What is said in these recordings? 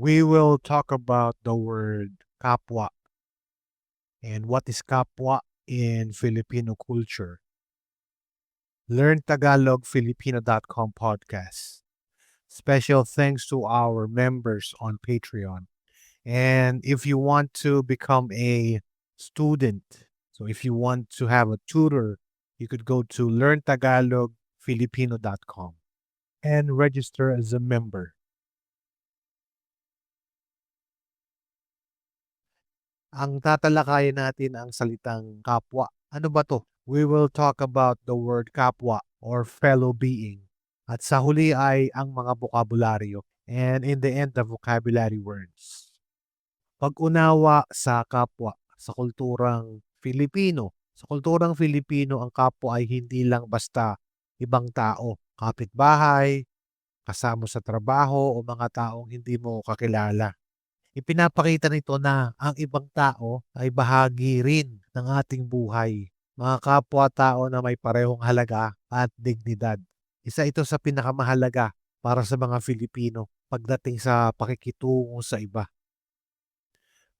We will talk about the word kapwa and what is kapwa in Filipino culture. Learn Tagalog Filipino.com podcast. Special thanks to our members on Patreon. And if you want to become a student, so if you want to have a tutor, you could go to learntagalogfilipino.com and register as a member. Ang tatalakayin natin ang salitang kapwa. Ano ba to? We will talk about the word kapwa or fellow being. At sa huli ay ang mga bokabularyo. And in the end, the vocabulary words. Pag-unawa sa kapwa sa kulturang Filipino. Sa kulturang Filipino, ang kapwa ay hindi lang basta ibang tao, kapitbahay, kasama sa trabaho o mga taong hindi mo kakilala. Ipinapakita nito na ang ibang tao ay bahagi rin ng ating buhay. Mga kapwa-tao na may parehong halaga at dignidad. Isa ito sa pinakamahalaga para sa mga Filipino pagdating sa pakikitungo sa iba.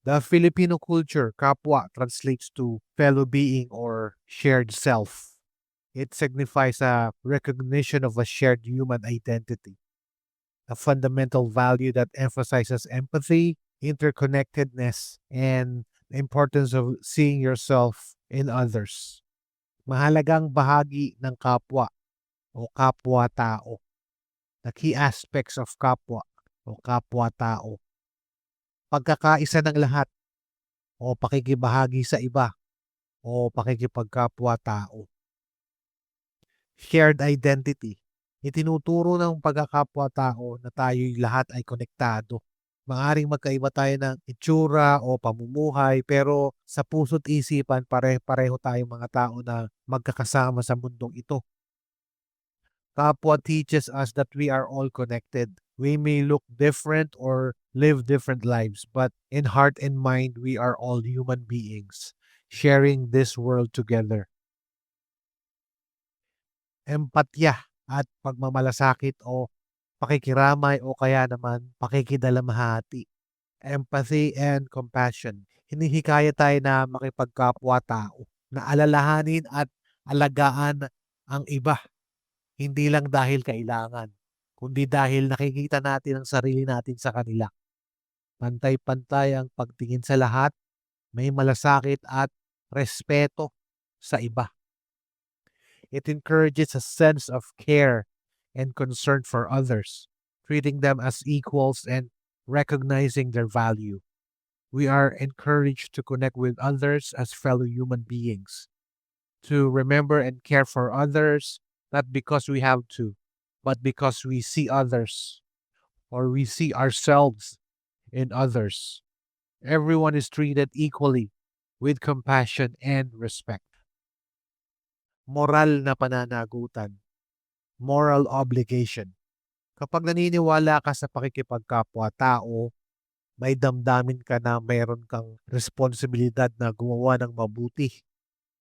The Filipino culture, kapwa, translates to fellow being or shared self. It signifies a recognition of a shared human identity, a fundamental value that emphasizes empathy, interconnectedness, and the importance of seeing yourself in others. Mahalagang bahagi ng kapwa o kapwa-tao. The key aspects of kapwa o kapwa-tao. Pagkakaisa ng lahat o pakikibahagi sa iba o pakikipagkapwa-tao. Shared identity. Itinuturo ng pagkakapwa-tao na tayo'y lahat ay konektado. Maaring magkaiba tayo ng itsura o pamumuhay pero sa puso't isipan pare-pareho tayong mga tao na magkakasama sa mundong ito. Kapwa teaches us that we are all connected. We may look different or live different lives, but in heart and mind, we are all human beings sharing this world together. Empatya at pagmamalasakit o pakikiramay o kaya naman pakikidalamhati. Empathy and compassion. Hinihikaya tayo na makipagkapwa-tao, na alalahanin at alagaan ang iba, hindi lang dahil kailangan, kundi dahil nakikita natin ang sarili natin sa kanila. Pantay-pantay ang pagtingin sa lahat, may malasakit at respeto sa iba. It encourages a sense of care and concern for others, treating them as equals and recognizing their value. We are encouraged to connect with others as fellow human beings, to remember and care for others, not because we have to, but because we see others or we see ourselves in others. Everyone is treated equally with compassion and respect. Moral na pananagutan, moral obligation. Kapag naniniwala ka sa pakikipagkapwa-tao, may damdamin ka na mayroon kang responsibilidad na gumawa ng mabuti,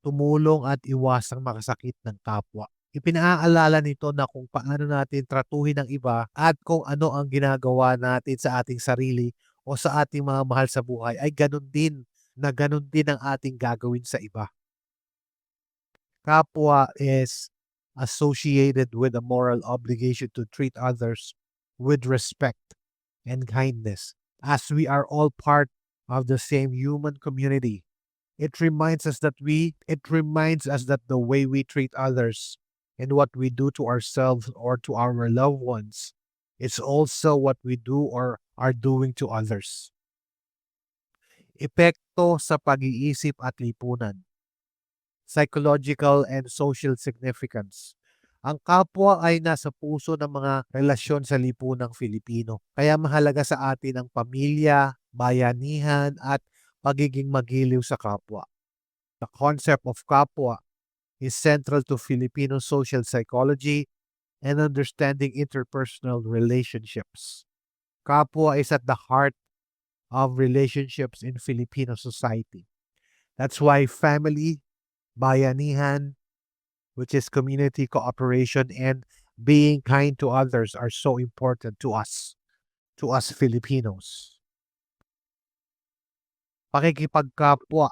tumulong at iwasang makasakit ng kapwa. Ipinaalala nito na kung paano natin tratuhin ang iba at kung ano ang ginagawa natin sa ating sarili o sa ating mga mahal sa buhay ay ganun din ang ating gagawin sa iba. Kapwa is associated with a moral obligation to treat others with respect and kindness, as we are all part of the same human community. It reminds us that the way we treat others and what we do to ourselves or to our loved ones is also what we do or are doing to others. Epekto sa pag-iisip at lipunan. Psychological and social significance. Ang kapwa ay nasa puso ng mga relasyon sa lipunang Filipino. Kaya mahalaga sa atin ang pamilya, bayanihan at pagiging magiliw sa kapwa. The concept of kapwa is central to Filipino social psychology and understanding interpersonal relationships. Kapwa is at the heart of relationships in Filipino society. That's why family, bayanihan, which is community cooperation, and being kind to others are so important to us. to us Filipinos. Pakikipagkapwa,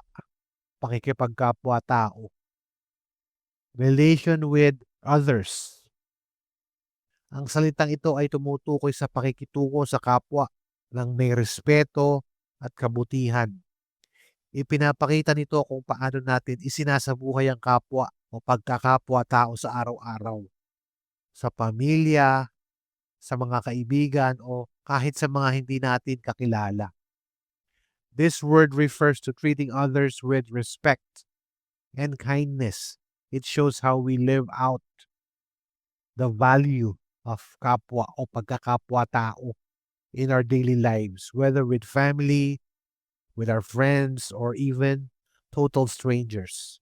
pakikipagkapwa-tao. Relation with others. Ang salitang ito ay tumutukoy sa pakikitungo sa kapwa ng may respeto at kabutihan. Ipinapakita nito kung paano natin isinasabuhay ang kapwa o pagkakapwa-tao sa araw-araw. Sa pamilya, sa mga kaibigan o kahit sa mga hindi natin kakilala. This word refers to treating others with respect and kindness. It shows how we live out the value of kapwa o pagkakapwa-tao in our daily lives, whether with family, with our friends, or even total strangers.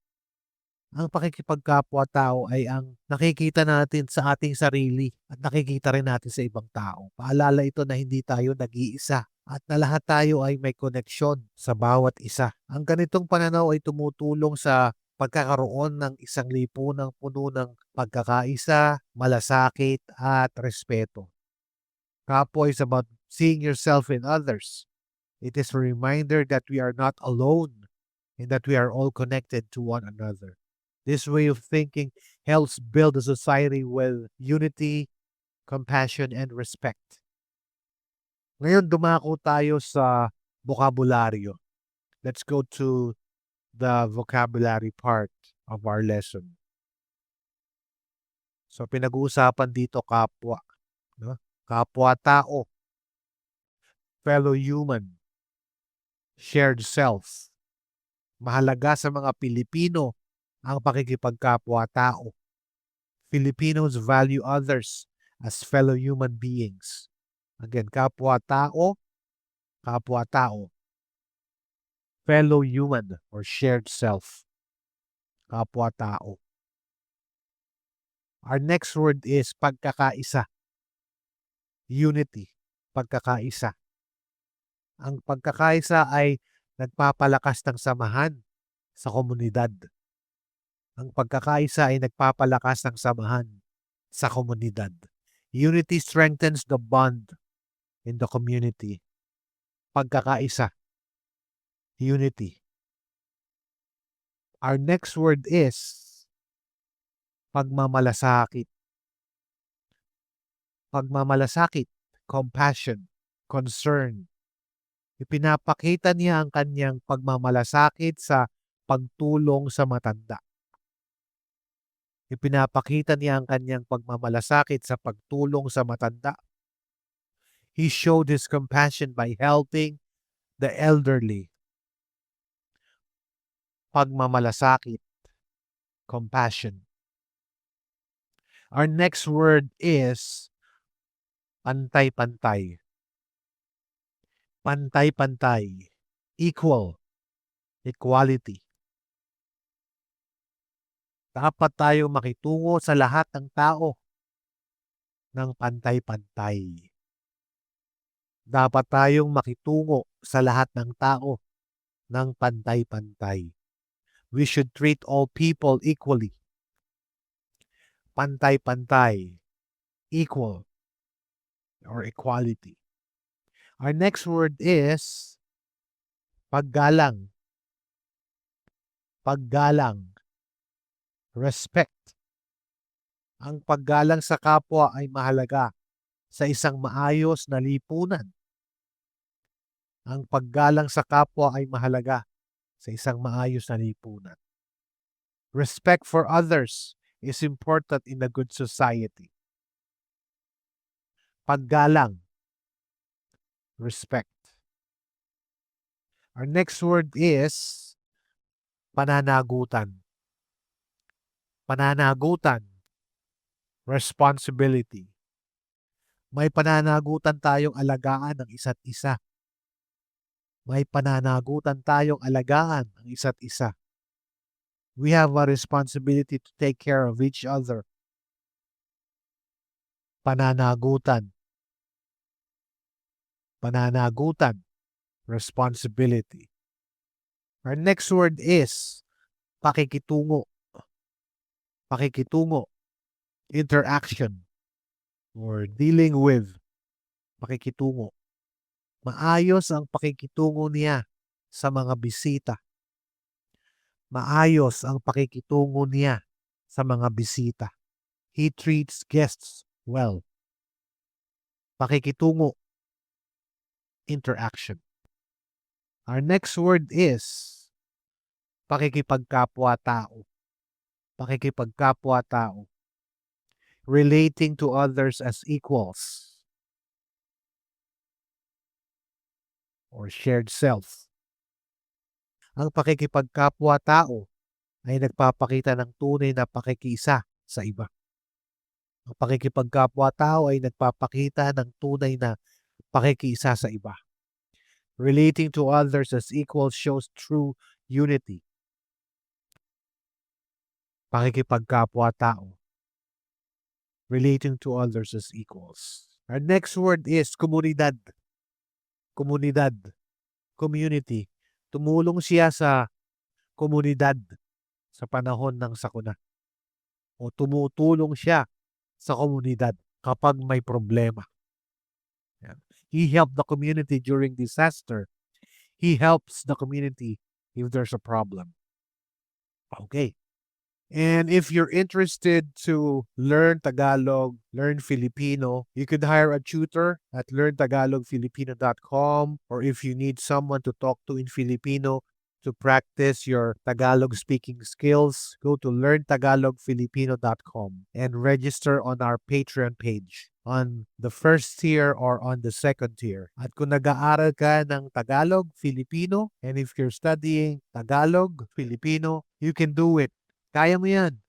Ang pakikipagkapwa-tao ay ang nakikita natin sa ating sarili at nakikita rin natin sa ibang tao. Paalala ito na hindi tayo nag-iisa at na lahat tayo ay may koneksyon sa bawat isa. Ang ganitong pananaw ay tumutulong sa pagkakaroon ng isang lipunang puno ng pagkakaisa, malasakit at respeto. Kapwa is about seeing yourself in others. It is a reminder that we are not alone and that we are all connected to one another. This way of thinking helps build a society with unity, compassion, and respect. Ngayon, dumako tayo sa bokabularyo. Let's go to the vocabulary part of our lesson. So, pinag-uusapan dito kapwa. No? Kapwa-tao. Fellow human. Shared self. Mahalaga sa mga Pilipino ang pakikipagkapwa-tao. Filipinos value others as fellow human beings. Again, kapwa-tao, kapwa-tao. Fellow human or shared self. Kapwa-tao. Our next word is pagkakaisa. Unity. Pagkakaisa. Ang pagkakaisa ay nagpapalakas ng samahan sa komunidad. Ang pagkakaisa ay nagpapalakas ng samahan sa komunidad. Unity strengthens the bond in the community. Pagkakaisa. Unity. Our next word is pagmamalasakit. Pagmamalasakit, compassion, concern. Ipinapakita niya ang kanyang pagmamalasakit sa pagtulong sa matanda. Ipinapakita niya ang kanyang pagmamalasakit sa pagtulong sa matanda. He showed his compassion by helping the elderly. Pagmamalasakit, compassion. Our next word is pantay-pantay. Pantay-pantay, equal, equality. Dapat tayo makitungo sa lahat ng tao ng pantay-pantay. Dapat tayong makitungo sa lahat ng tao ng pantay-pantay. We should treat all people equally. Pantay-pantay, equal, or equality. Our next word is paggalang. Paggalang. Respect. Ang paggalang sa kapwa ay mahalaga sa isang maayos na lipunan. Ang paggalang sa kapwa ay mahalaga sa isang maayos na lipunan. Respect for others is important in a good society. Paggalang. Respect. Our next word is pananagutan. Pananagutan. Responsibility. May pananagutan tayong alagaan ng isa't isa. May pananagutan tayong alagaan ng isa't isa. We have a responsibility to take care of each other. Pananagutan. Pananagutan. Responsibility. Our next word is pakikitungo. Pakikitungo. Interaction. Or dealing with. Pakikitungo. Maayos ang pakikitungo niya sa mga bisita. Maayos ang pakikitungo niya sa mga bisita. He treats guests well. Pakikitungo, interaction. Our next word is pakikipagkapwa-tao. Pakikipagkapwa-tao. Relating to others as equals or shared self. Ang pakikipagkapwa-tao ay nagpapakita ng tunay na pakikiisa sa iba. Ang pakikipagkapwa-tao ay nagpapakita ng tunay na pakikiisa sa iba. Relating to others as equals shows true unity. Pakikipagkapwa-tao. Relating to others as equals. Our next word is komunidad. Komunidad. Community. Tumulong siya sa komunidad sa panahon ng sakuna. O tumutulong siya sa komunidad kapag may problema. Yan. He helped the community during disaster. He helps the community if there's a problem. Okay. And if you're interested to learn Tagalog, learn Filipino, you could hire a tutor at learntagalogfilipino.com, or if you need someone to talk to in Filipino to practice your Tagalog speaking skills, go to learntagalogfilipino.com and register on our Patreon page on the first tier or on the second tier. At kung nag-aaral ka ng Tagalog, Filipino, and if you're studying Tagalog, Filipino, you can do it. Kaya mo yan.